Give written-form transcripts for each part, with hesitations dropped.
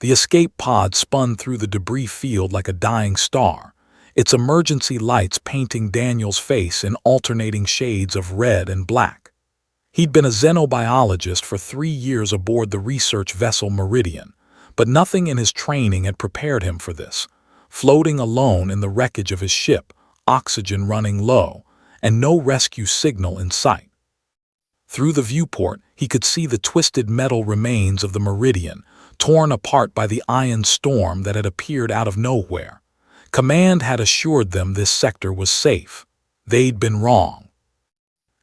The escape pod spun through the debris field like a dying star, its emergency lights painting Daniel's face in alternating shades of red and black. He'd been a xenobiologist for 3 years aboard the research vessel Meridian, but nothing in his training had prepared him for this. Floating alone in the wreckage of his ship, oxygen running low, and no rescue signal in sight. Through the viewport, he could see the twisted metal remains of the Meridian, torn apart by the ion storm that had appeared out of nowhere. Command had assured them this sector was safe. They'd been wrong.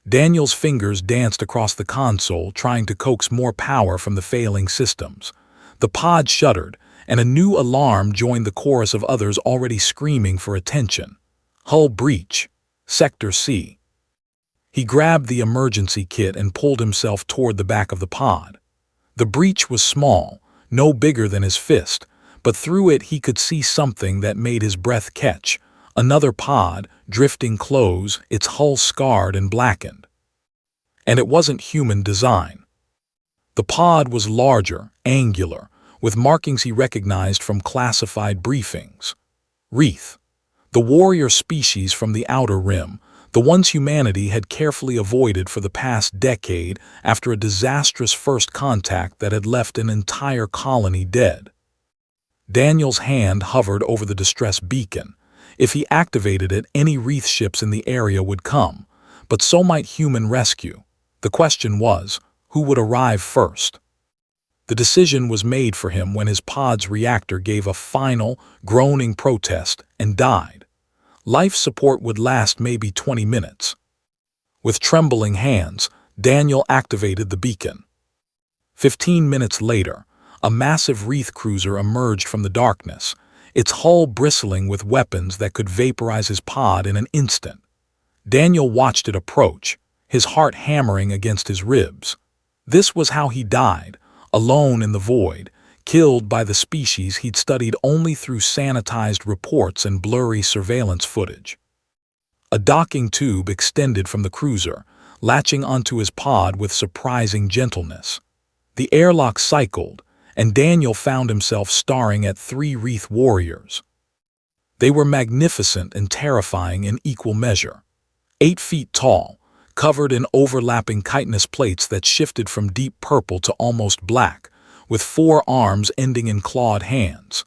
Daniel's fingers danced across the console, trying to coax more power from the failing systems. The pod shuddered, and a new alarm joined the chorus of others already screaming for attention. Hull breach. Sector C. He grabbed the emergency kit and pulled himself toward the back of the pod. The breach was small, no bigger than his fist, but through it he could see something that made his breath catch. Another pod, drifting close, its hull scarred and blackened. And it wasn't human design. The pod was larger, angular, with markings he recognized from classified briefings. Wreath. The warrior species from the outer rim, the ones humanity had carefully avoided for the past decade after a disastrous first contact that had left an entire colony dead. Daniel's hand hovered over the distress beacon. If he activated it, any Wreath ships in the area would come, but so might human rescue. The question was, who would arrive first? The decision was made for him when his pod's reactor gave a final, groaning protest and died. Life support would last maybe 20 minutes. With trembling hands, Daniel activated the beacon. 15 minutes later, a massive Wreath cruiser emerged from the darkness, its hull bristling with weapons that could vaporize his pod in an instant. Daniel watched it approach, his heart hammering against his ribs. This was how he died, alone in the void, killed by the species he'd studied only through sanitized reports and blurry surveillance footage. A docking tube extended from the cruiser, latching onto his pod with surprising gentleness. The airlock cycled, and Daniel found himself staring at 3 Wreath warriors. They were magnificent and terrifying in equal measure. 8 feet tall, covered in overlapping chitinous plates that shifted from deep purple to almost black, with 4 arms ending in clawed hands.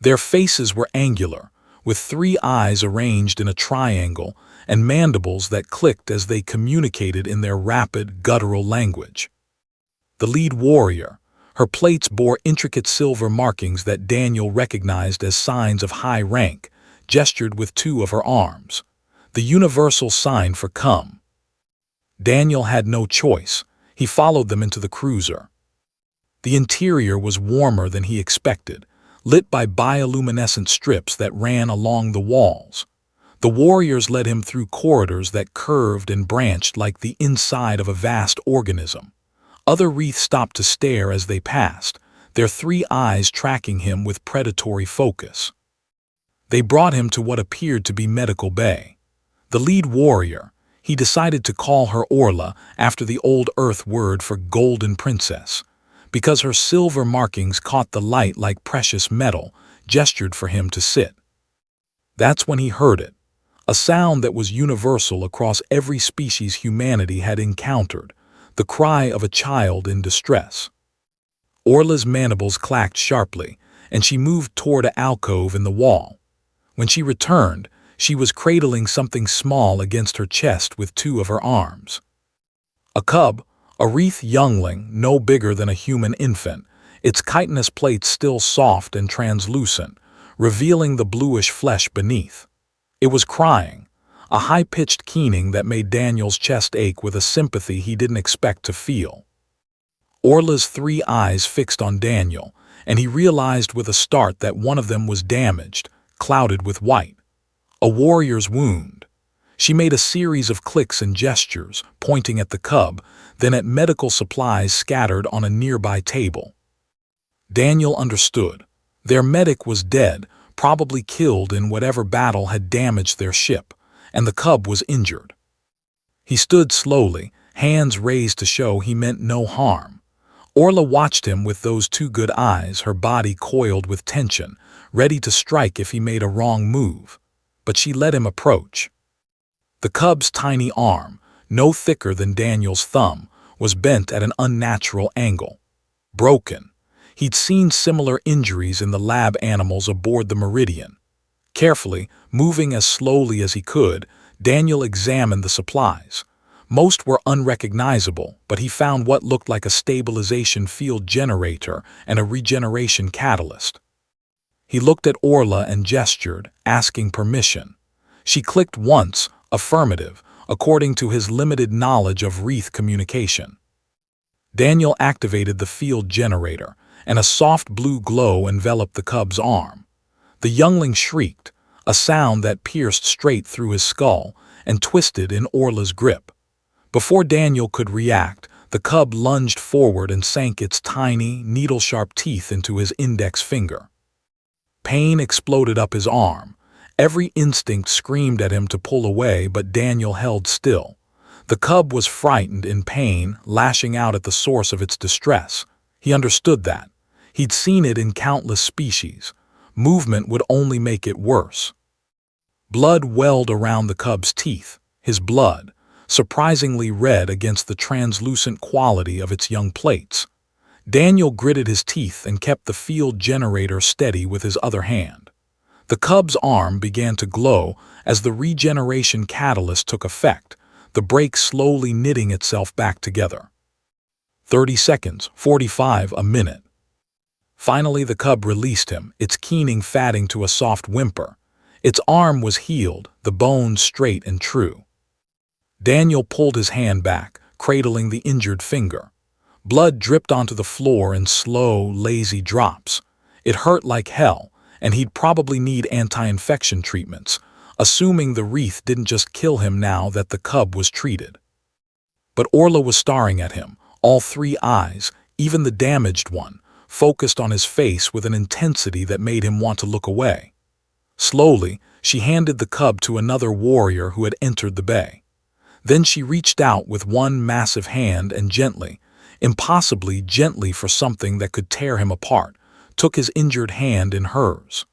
Their faces were angular, with 3 eyes arranged in a triangle and mandibles that clicked as they communicated in their rapid, guttural language. The lead warrior, her plates bore intricate silver markings that Daniel recognized as signs of high rank, gestured with 2 of her arms, the universal sign for come. Daniel had no choice. He followed them into the cruiser. The interior was warmer than he expected, lit by bioluminescent strips that ran along the walls. The warriors led him through corridors that curved and branched like the inside of a vast organism. Other Wreath stopped to stare as they passed, their 3 eyes tracking him with predatory focus. They brought him to what appeared to be Medical Bay. The lead warrior, he decided to call her Orla after the old Earth word for Golden Princess, because her silver markings caught the light like precious metal, gestured for him to sit. That's when he heard it, a sound that was universal across every species humanity had encountered, the cry of a child in distress. Orla's mandibles clacked sharply, and she moved toward an alcove in the wall. When she returned, she was cradling something small against her chest with 2 of her arms. A cub, a Wreath youngling no bigger than a human infant, its chitinous plates still soft and translucent, revealing the bluish flesh beneath. It was crying, a high-pitched keening that made Daniel's chest ache with a sympathy he didn't expect to feel. Orla's 3 eyes fixed on Daniel, and he realized with a start that one of them was damaged, clouded with white. A warrior's wound. She made a series of clicks and gestures, pointing at the cub, then at medical supplies scattered on a nearby table. Daniel understood. Their medic was dead, probably killed in whatever battle had damaged their ship, and the cub was injured. He stood slowly, hands raised to show he meant no harm. Orla watched him with those two good eyes, her body coiled with tension, ready to strike if he made a wrong move. But she let him approach. The cub's tiny arm, no thicker than Daniel's thumb, was bent at an unnatural angle. Broken. He'd seen similar injuries in the lab animals aboard the Meridian. Carefully, moving as slowly as he could, Daniel examined the supplies. Most were unrecognizable, but he found what looked like a stabilization field generator and a regeneration catalyst. He looked at Orla and gestured, asking permission. She clicked once, affirmative, according to his limited knowledge of Wreath communication. Daniel activated the field generator, and a soft blue glow enveloped the cub's arm. The youngling shrieked, a sound that pierced straight through his skull and twisted in Orla's grip. Before Daniel could react, the cub lunged forward and sank its tiny, needle-sharp teeth into his index finger. Pain exploded up his arm. Every instinct screamed at him to pull away, but Daniel held still. The cub was frightened, in pain, lashing out at the source of its distress. He understood that. He'd seen it in countless species. Movement would only make it worse. Blood welled around the cub's teeth, his blood, surprisingly red against the translucent quality of its young plates. Daniel gritted his teeth and kept the field generator steady with his other hand. The cub's arm began to glow as the regeneration catalyst took effect, the break slowly knitting itself back together. 30 seconds, 45, a minute. Finally, the cub released him, its keening fatting to a soft whimper. Its arm was healed, the bones straight and true. Daniel pulled his hand back, cradling the injured finger. Blood dripped onto the floor in slow, lazy drops. It hurt like hell, and he'd probably need anti-infection treatments, assuming the wreath didn't just kill him now that the cub was treated. But Orla was staring at him, all three eyes, even the damaged one, focused on his face with an intensity that made him want to look away. Slowly, she handed the cub to another warrior who had entered the bay. Then she reached out with one massive hand and gently, impossibly gently for something that could tear him apart, took his injured hand in hers.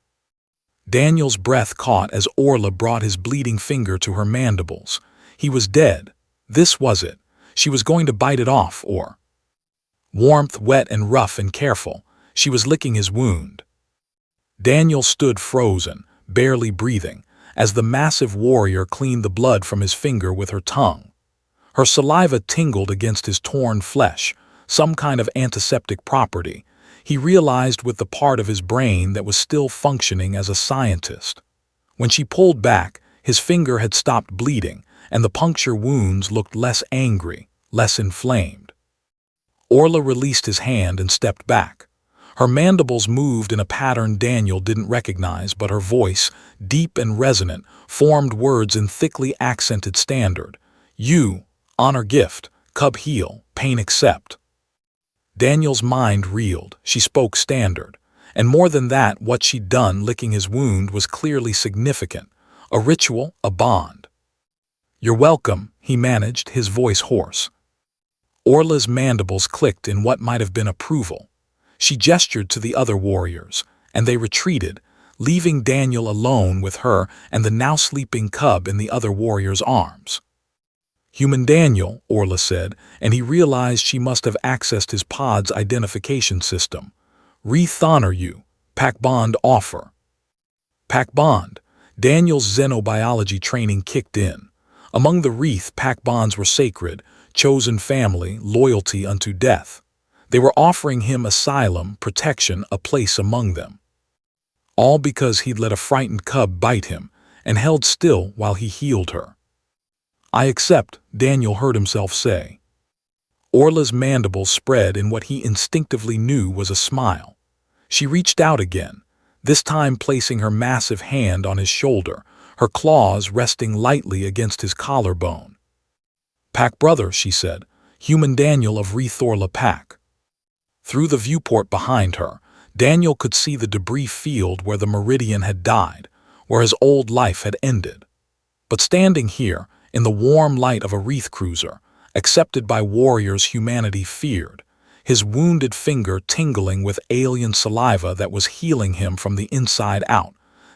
Daniel's breath caught as Orla brought his bleeding finger to her mandibles. He was dead. This was it. She was going to bite it off, or... Warmth, wet and rough and careful, she was licking his wound. Daniel stood frozen, barely breathing, as the massive warrior cleaned the blood from his finger with her tongue. Her saliva tingled against his torn flesh, some kind of antiseptic property. He realized with the part of his brain that was still functioning as a scientist. When she pulled back, his finger had stopped bleeding, and the puncture wounds looked less angry, less inflamed. Orla released his hand and stepped back. Her mandibles moved in a pattern Daniel didn't recognize, but her voice, deep and resonant, formed words in thickly accented standard. You, honor gift, cub heal, pain accept. Daniel's mind reeled. She spoke standard. And more than that, what she'd done licking his wound was clearly significant. A ritual, a bond. You're welcome, he managed, his voice hoarse. Orla's mandibles clicked in what might have been approval. She gestured to the other warriors, and they retreated, leaving Daniel alone with her and the now sleeping cub in the other warrior's arms. Human Daniel, Orla said, and he realized she must have accessed his pod's identification system. Wreath honor you. Pack bond offer. Pack bond. Daniel's xenobiology training kicked in. Among the Wreath, pack bonds were sacred, chosen family, loyalty unto death. They were offering him asylum, protection, a place among them. All because he'd let a frightened cub bite him and held still while he healed her. I accept, Daniel heard himself say. Orla's mandibles spread in what he instinctively knew was a smile. She reached out again, this time placing her massive hand on his shoulder, her claws resting lightly against his collarbone. Pack brother, she said, human Daniel of Orla Pack. Through the viewport behind her, Daniel could see the debris field where the Meridian had died, where his old life had ended. But standing here, in the warm light of a Wreath cruiser, accepted by warriors humanity feared, his wounded finger tingling with alien saliva that was healing him from the inside out.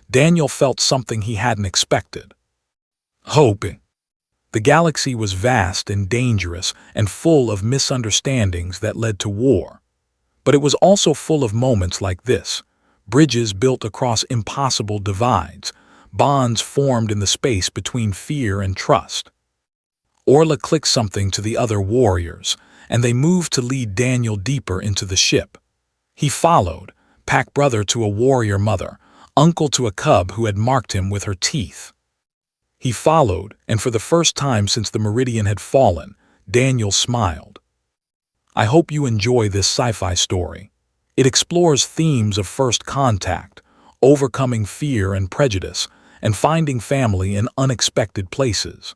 Daniel felt something he hadn't expected. Hope. The galaxy was vast and dangerous and full of misunderstandings that led to war. But it was also full of moments like this, bridges built across impossible divides, bonds formed in the space between fear and trust. Orla clicked something to the other warriors, and they moved to lead Daniel deeper into the ship. He followed, pack brother to a warrior mother, uncle to a cub who had marked him with her teeth. He followed, and for the first time since the meridian had fallen, Daniel smiled. I hope you enjoy this sci-fi story. It explores themes of first contact, overcoming fear and prejudice, and finding family in unexpected places.